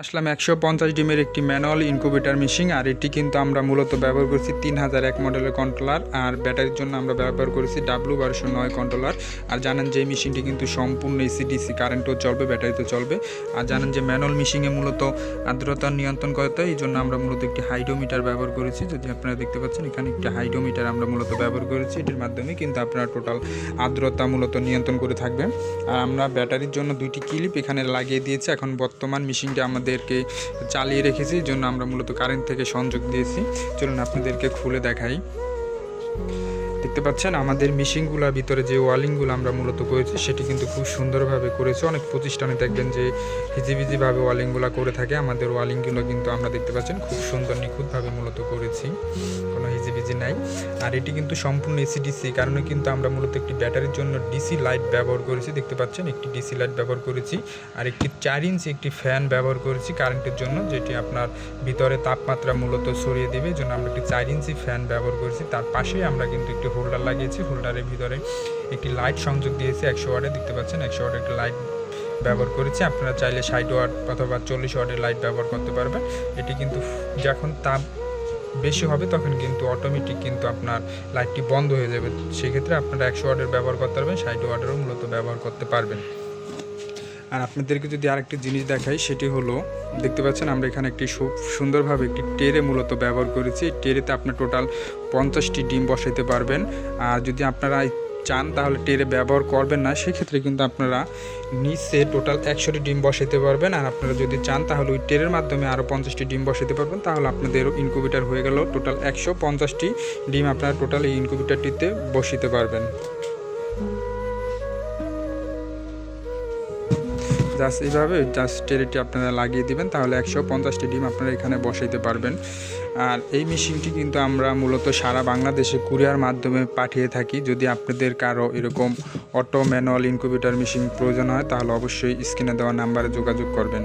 আসলাম 150 ডিমের একটি manual incubator machine. আর এটি কিন্তু আমরা মূলত ব্যবহার করছি 3001 মডেলের কন্ট্রোলার, আর ব্যাটারির জন্য আমরা ব্যবহার করেছি W1209 কন্ট্রোলার। আর জানেন যে এই মেশিনটি কিন্তু সম্পূর্ণ এসি ডিসি কারেন্টও চলবে, ব্যাটারিতেও চলবে। আর জানেন যে ম্যানুয়াল মেশিনে মূলত আর্দ্রতা নিয়ন্ত্রণ করতে হয়, এই জন্য আমরা মূলত একটি হাইড্রোমিটার ব্যবহার করেছি। যদি আপনারা দেখতে পাচ্ছেন এখানে একটি হাইড্রোমিটার আমরা মূলত ব্যবহার করেছি, এটির মাধ্যমে কিন্তু আপনারা টোটাল আর্দ্রতা মূলত নিয়ন্ত্রণ করে থাকবে। আর আমরা ব্যাটারির জন্য দুইটি ক্লিপ এখানে লাগিয়ে দিয়েছি। এখন বর্তমান মেশিনটি আমাদেরকে চালিয়ে রেখেছি, এই জন্য আমরা মূলত কারেন্ট থেকে সংযোগ দিয়েছি। চলুন আপনাদেরকে খুলে দেখাই। দেখতে পাচ্ছেন আমাদের মেশিনগুলোর ভিতরে যে ওয়ালিংগুলো আমরা মূলত করেছি সেটি কিন্তু খুব সুন্দরভাবে করেছি। অনেক প্রতিষ্ঠানে দেখবেন যে হিজিবিজিভাবে ওয়ালিংগুলো করে থাকে, আমাদের ওয়ালিংগুলো কিন্তু আমরা দেখতে পাচ্ছেন খুব সুন্দর নিখুঁতভাবে মূলত করেছি, কোনো হিজিবিজি নাই। আর এটি কিন্তু সম্পূর্ণ এসি ডিসি কারণে কিন্তু আমরা মূলত একটি ব্যাটারির জন্য ডিসি লাইট ব্যবহার করেছি। দেখতে পাচ্ছেন একটি ডিসি লাইট ব্যবহার করেছি, আর একটি 4 ইঞ্চি একটি ফ্যান ব্যবহার করেছি কারেন্টের জন্য, যেটি আপনার ভিতরে তাপমাত্রা মূলত সরিয়ে দেবে, এই জন্য আমরা একটি 4 ইঞ্চি ফ্যান ব্যবহার করেছি। তার পাশেই আমরা কিন্তু একটি হোল্ডার লাগিয়েছি, হোল্ডারের ভিতরে একটি লাইট সংযোগ দিয়েছি 100 ওয়াটের। দেখতে পাচ্ছেন 100 ওয়াটের একটি লাইট ব্যবহার করেছি। আপনারা চাইলে 60 ওয়াট অথবা 40 ওয়াটের লাইট ব্যবহার করতে পারবেন। এটি কিন্তু যখন তাপ বেশি হবে তখন কিন্তু অটোমেটিক কিন্তু আপনার লাইটটি বন্ধ হয়ে যাবে, সেক্ষেত্রে আপনারা 100 ওয়াটের ব্যবহার করতে পারবেন, 60 ওয়াটেরও মূলত ব্যবহার করতে পারবেন। আর আপনাদেরকে যদি আরেকটি জিনিস দেখাই, সেটি হলো দেখতে পাচ্ছেন আমরা এখানে একটি সুন্দরভাবে একটি ট্রে মূলত ব্যবহার করেছি। এই ট্রেতে আপনার টোটাল 50টি ডিম বসাইতে পারবেন। আর যদি আপনারা চান তাহলে ট্রে ব্যবহার করবেন না, সেক্ষেত্রে কিন্তু আপনারা নিচে টোটাল 100টি ডিম বসাইতে পারবেন। আর আপনারা যদি চান তাহলে ওই ট্রের মাধ্যমে আরও 50টি ডিম বসাইতে পারবেন, তাহলে আপনাদের ইনকিউবেটর হয়ে গেল টোটাল 150টি ডিম আপনারা টোটাল এই ইনকিউবেটরটিতে বসাইতে পারবেন। জাস্ট এইভাবে জাস্ট ট্রেটি আপনারা লাগিয়ে দিবেন, তাহলে 150টি ডিম আপনারা এখানে বসাইতে পারবেন। আর এই মেশিনটি কিন্তু আমরা মূলত সারা বাংলাদেশে কুরিয়ার মাধ্যমে পাঠিয়ে থাকি। যদি আপনাদের কারো এরকম অটো ম্যানুয়াল ইনকিউবেটর মেশিন প্রয়োজন হয় তাহলে অবশ্যই স্ক্রিনে দেওয়া নাম্বারে যোগাযোগ করবেন।